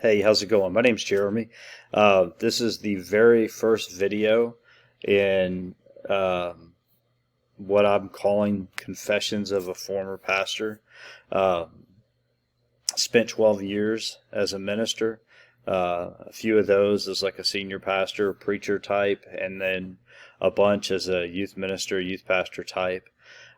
Hey, how's it going? My name's Jeremy. This is the very first video in what I'm calling Confessions of a Former Pastor. Um, Spent 12 years as a minister. A few of those as like a senior pastor, preacher type, and then a bunch as a youth minister, youth pastor type.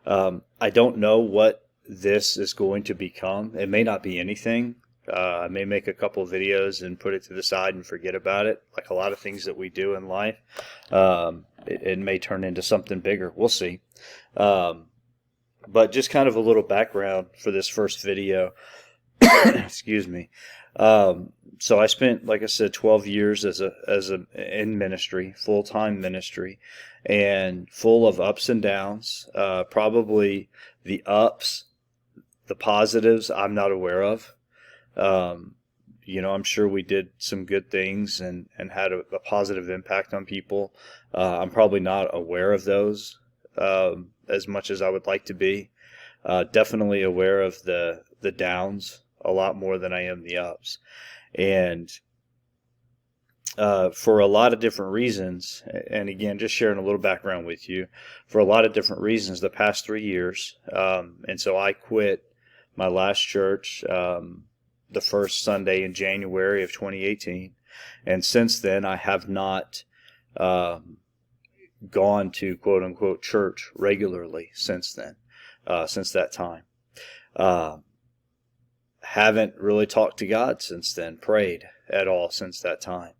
I don't know what this is going to become. It may not be anything. I may make a couple of videos and put it to the side and forget about it, like a lot of things that we do in life. It may turn into something bigger. We'll see. But just kind of a little background for this first video. Excuse me. So I spent, like I said, 12 years in ministry, full-time ministry, and full of ups and downs. Probably the ups, the positives I'm not aware of. I'm sure we did some good things and had a positive impact on people. I'm probably not aware of those as much as I would like to be. Definitely aware of the downs a lot more than I am the ups. And for a lot of different reasons, and again, just sharing a little background with you, for a lot of different reasons, the past 3 years. And so I quit my last church the first Sunday in January of 2018. And since then, I have not gone to quote unquote church regularly since then, since that time. Haven't really talked to God since then, prayed at all since that time.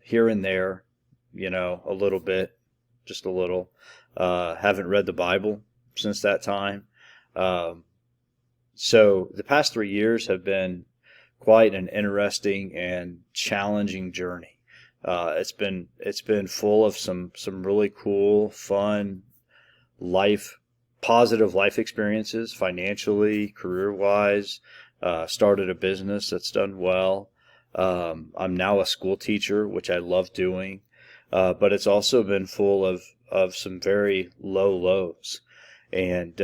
Here and there, a little bit, just a little. Haven't read the Bible since that time. So the past 3 years have been quite an interesting and challenging journey. It's been full of some really cool, fun, positive life experiences, financially, career-wise. Started a business that's done well. I'm now a school teacher, which I love doing. But it's also been full of some very low lows and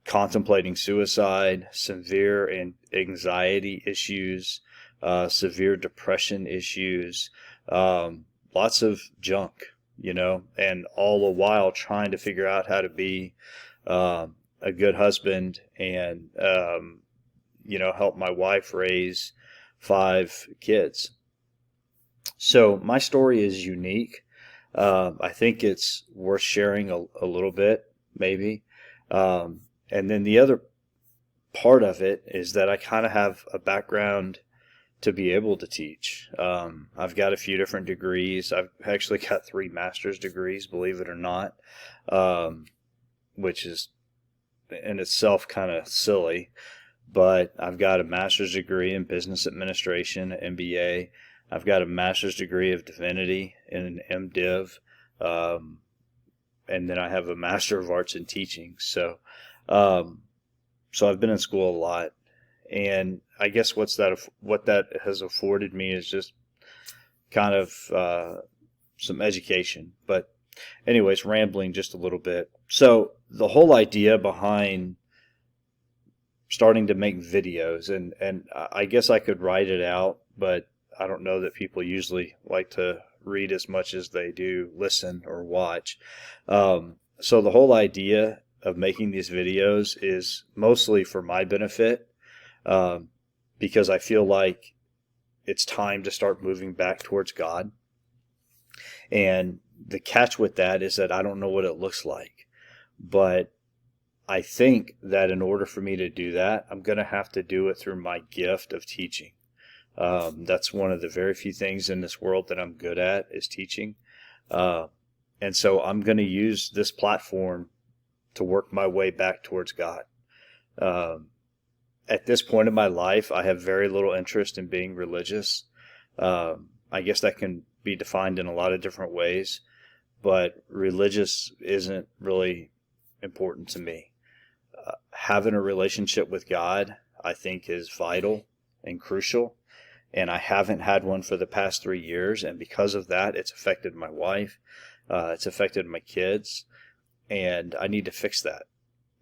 contemplating suicide, severe anxiety issues, severe depression issues, lots of junk, and all the while trying to figure out how to be a good husband and, help my wife raise 5 kids. So my story is unique. I think it's worth sharing a little bit, maybe. And then the other part of it is that I kind of have a background to be able to teach. I've got a few different degrees. I've actually got 3 master's degrees, believe it or not, which is in itself kind of silly. But I've got a master's degree in business administration, an MBA. I've got a master's degree of divinity in an MDiv. And then I have a master of arts in teaching. So I've been in school a lot, and I guess what that has afforded me is just kind of some education. But anyways, rambling just a little bit. So the whole idea behind starting to make videos, and I guess I could write it out, but I don't know that people usually like to read as much as they do listen or watch. So the whole idea of making these videos is mostly for my benefit, because I feel like it's time to start moving back towards God. And the catch with that is that I don't know what it looks like, but I think that in order for me to do that, I'm going to have to do it through my gift of teaching. That's one of the very few things in this world that I'm good at, is teaching. And so I'm going to use this platform to work my way back towards God. At this point in my life, I have very little interest in being religious. I guess that can be defined in a lot of different ways, but religious isn't really important to me. Having a relationship with God, I think, is vital and crucial. And I haven't had one for the past 3 years. And because of that, it's affected my wife. It's affected my kids. And I need to fix that.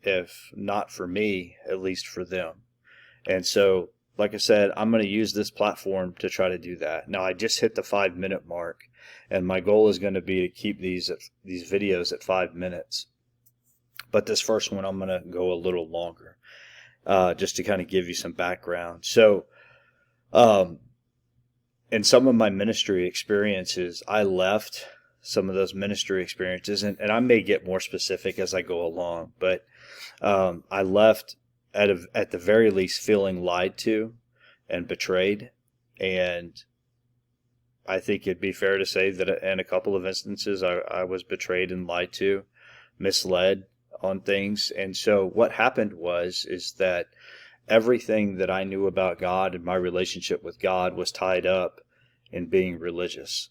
If not for me, at least for them. And so like I said, I'm going to use this platform to try to do that. Now, I just hit the 5-minute mark, and my goal is going to be to keep these videos at 5 minutes. But this first one, I'm going to go a little longer, just to kind of give you some background. So, in some of my ministry experiences, I left some of those ministry experiences, and I may get more specific as I go along, but I left at the very least feeling lied to and betrayed. And I think it'd be fair to say that in a couple of instances I was betrayed and lied to, misled on things. And so what happened is that everything that I knew about God and my relationship with God was tied up in being religious.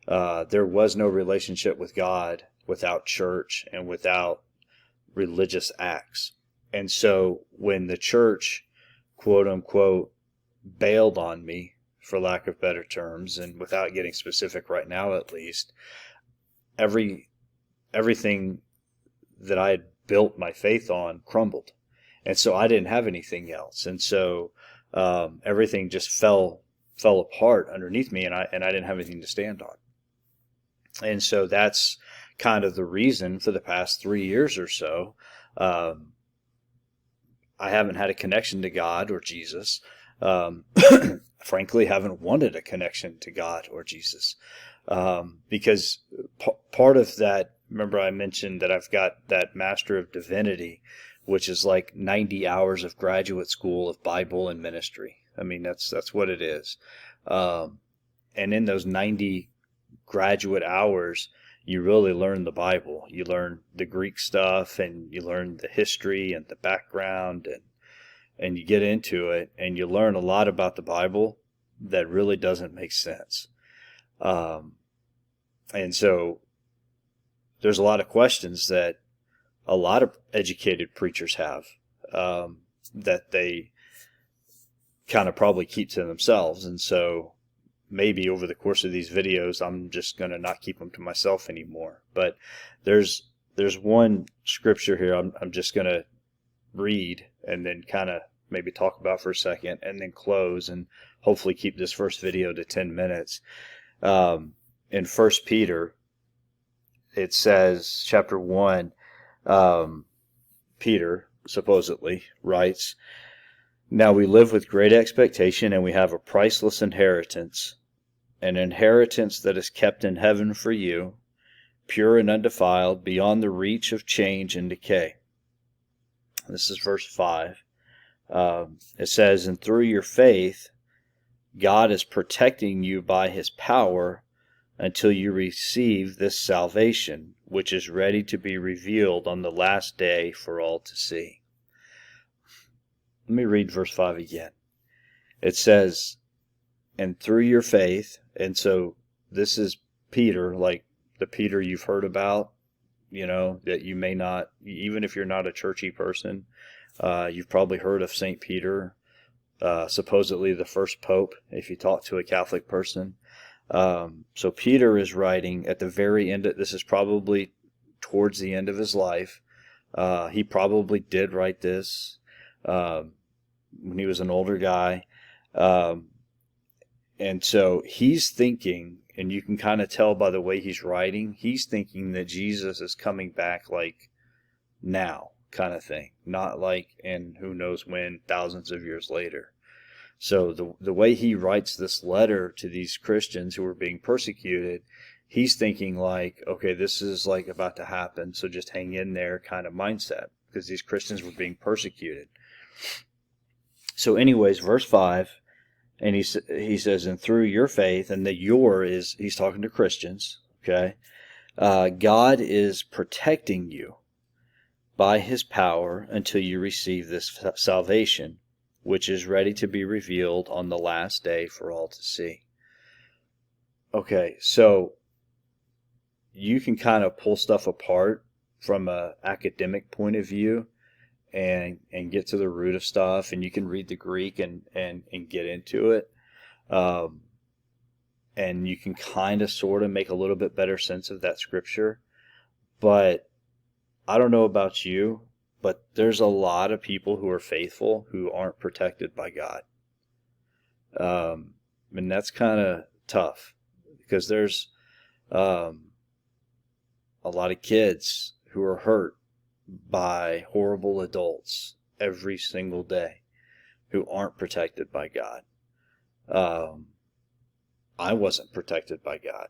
There was no relationship with God without church and without religious acts. And so when the church, quote unquote, bailed on me, for lack of better terms, and without getting specific right now at least, everything that I had built my faith on crumbled. And so I didn't have anything else. And so everything just fell apart underneath me, and I didn't have anything to stand on. And so that's kind of the reason for the past 3 years or so, I haven't had a connection to God or Jesus. Frankly, haven't wanted a connection to God or Jesus. Because part of that, remember I mentioned that I've got that Master of Divinity, which is like 90 hours of graduate school of Bible and ministry. I mean, that's what it is. And in those 90 graduate hours, you really learn the Bible. You learn the Greek stuff, and you learn the history and the background, and you get into it, and you learn a lot about the Bible that really doesn't make sense. And so there's a lot of questions that a lot of educated preachers have, that they kind of probably keep to themselves. And so maybe over the course of these videos, I'm just going to not keep them to myself anymore. But there's one scripture here I'm just going to read and then kind of maybe talk about for a second and then close and hopefully keep this first video to 10 minutes. In 1 Peter, it says, chapter 1, Peter supposedly writes, "Now we live with great expectation, and we have a priceless inheritance, an inheritance that is kept in heaven for you, pure and undefiled, beyond the reach of change and decay." This is verse 5. It says, "And through your faith, God is protecting you by His power until you receive this salvation, which is ready to be revealed on the last day for all to see." Let me read verse 5 again. It says, "And through your faith," and so this is Peter, like the Peter you've heard about, that you may not, even if you're not a churchy person, you've probably heard of St. Peter, supposedly the first pope, if you talk to a Catholic person. So Peter is writing at the very end. This is probably towards the end of his life. He probably did write this when he was an older guy. And so he's thinking, and you can kind of tell by the way he's writing, he's thinking that Jesus is coming back like now kind of thing, not like in who knows when, thousands of years later. So the way he writes this letter to these Christians who are being persecuted, he's thinking like, okay, this is like about to happen, so just hang in there kind of mindset, because these Christians were being persecuted. So anyways, verse 5, and he says, "And through your faith," and the "your" is, he's talking to Christians, okay? "God is protecting you by His power until you receive this salvation, which is ready to be revealed on the last day for all to see." Okay, so you can kind of pull stuff apart from an academic point of view and get to the root of stuff, and you can read the Greek and get into it. And you can kind of sort of make a little bit better sense of that scripture. But I don't know about you, but there's a lot of people who are faithful who aren't protected by God. And that's kind of tough because there's a lot of kids who are hurt by horrible adults every single day who aren't protected by God. I wasn't protected by God,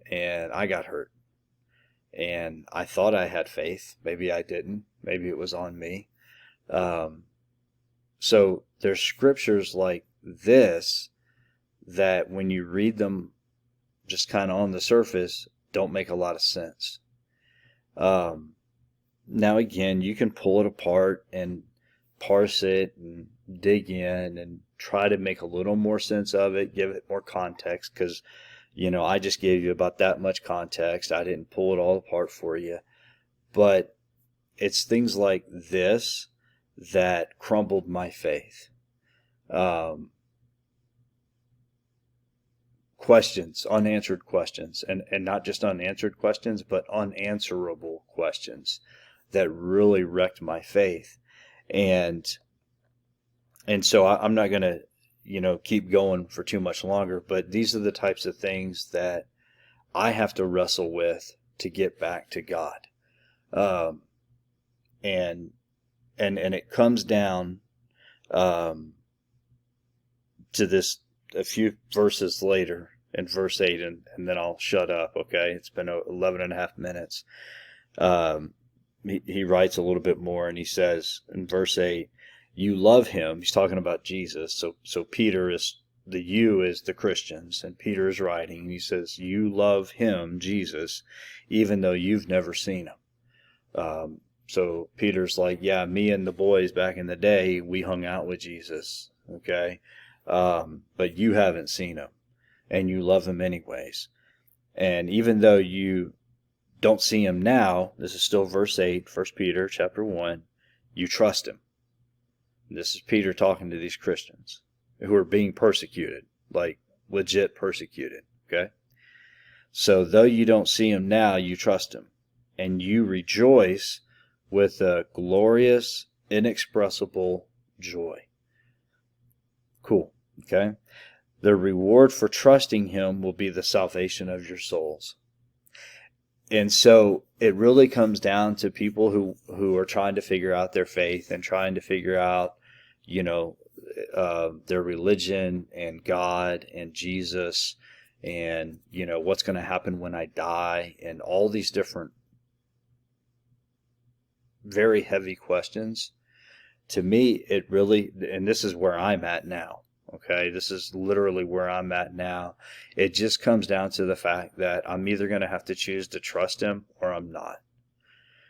and I got hurt. And I thought I had faith. Maybe I didn't. Maybe it was on me. So there's scriptures like this that when you read them just kind of on the surface, don't make a lot of sense. Now again, you can pull it apart and parse it and dig in and try to make a little more sense of it, give it more context, because, I just gave you about that much context. I didn't pull it all apart for you. But it's things like this that crumbled my faith. Questions, unanswered questions, and not just unanswered questions, but unanswerable questions that really wrecked my faith. And so I'm not going to, keep going for too much longer, but these are the types of things that I have to wrestle with to get back to God. And it comes down to this a few verses later in verse 8, and then I'll shut up, okay? It's been 11 and a half minutes. He writes a little bit more, and he says in verse 8, you love him. He's talking about Jesus. So Peter is, the you is the Christians, and Peter is writing, and he says, you love him, Jesus, even though you've never seen him. So Peter's like, yeah, me and the boys back in the day, we hung out with Jesus, okay? But you haven't seen him, and you love him anyways. And even though you don't see him now, this is still verse 8, 1 Peter chapter 1, you trust him. This is Peter talking to these Christians who are being persecuted, like legit persecuted, okay? So though you don't see him now, you trust him, and you rejoice with a glorious, inexpressible joy. Cool, okay? The reward for trusting him will be the salvation of your souls. And so it really comes down to people who are trying to figure out their faith and trying to figure out, their religion and God and Jesus and, what's going to happen when I die and all these different very heavy questions. To me, it really, and this is where I'm at now. Okay, this is literally where I'm at now. It just comes down to the fact that I'm either going to have to choose to trust him or I'm not.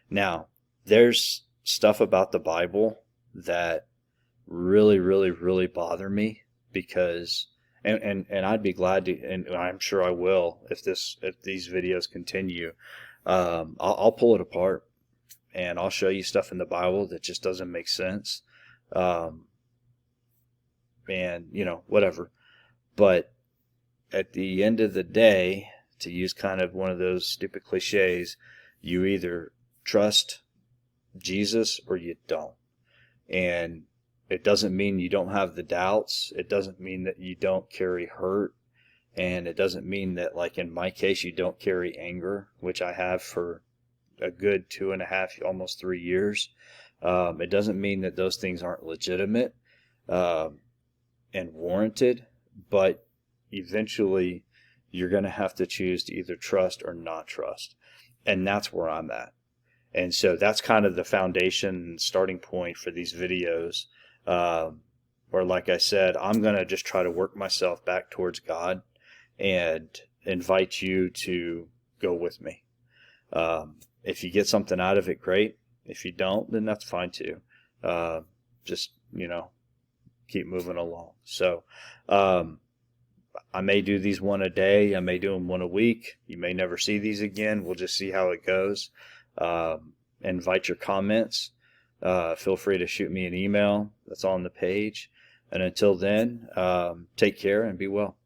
Now, there's stuff about the Bible that really, really, really bother me because, and I'd be glad to, and I'm sure I will if these videos continue. I'll pull it apart and I'll show you stuff in the Bible that just doesn't make sense. And, whatever. But at the end of the day, to use kind of one of those stupid cliches, you either trust Jesus or you don't. And it doesn't mean you don't have the doubts. It doesn't mean that you don't carry hurt. And it doesn't mean that, like in my case, you don't carry anger, which I have for a good 2.5, almost 3 years. It doesn't mean that those things aren't legitimate. And warranted, but eventually you're going to have to choose to either trust or not trust. And that's where I'm at. And so that's kind of the foundation and starting point for these videos, where, like I said, I'm going to just try to work myself back towards God and invite you to go with me. If you get something out of it, great. If you don't, then that's fine too. Just, keep moving along. So I may do these one a day. I may do them one a week. You may never see these again. We'll just see how it goes. Invite your comments. Feel free to shoot me an email. That's on the page. And until then, take care and be well.